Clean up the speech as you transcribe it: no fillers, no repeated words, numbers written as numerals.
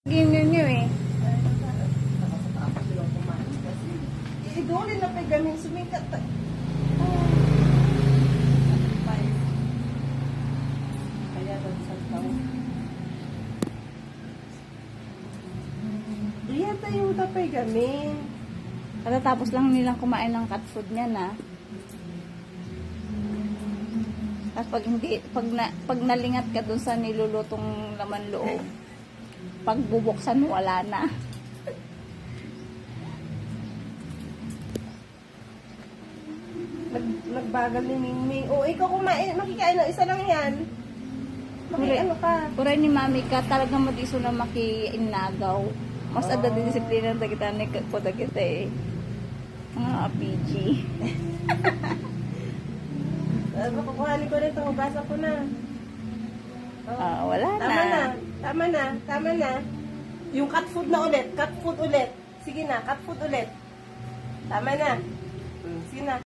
Ganyan nyo eh. Idulin na pegamin, sumikat. Kaya doon sa tao. Iyan tayo tapay gamin. Katatapos lang nilang kumain ng cat food niya na. At pag hindi, pag nalingat ka dun sa nilulutong laman loob, pag bubuksan wala na. Nagbagal ni Mingming. O, ikaw kumain, makikain ng isa lang yan. Ano ka? Kuray ni mami ka, talagang mag-iso na makiinagaw. Mas ada din disiplina na kita ni ko da kita eh. Mga PG. Kukuhanin ko rin ito, basa ko na. Wala na. Tama na. Yung cat food na ulit, cat food ulit. Sige na, cat food ulit. Tama na. Sige na.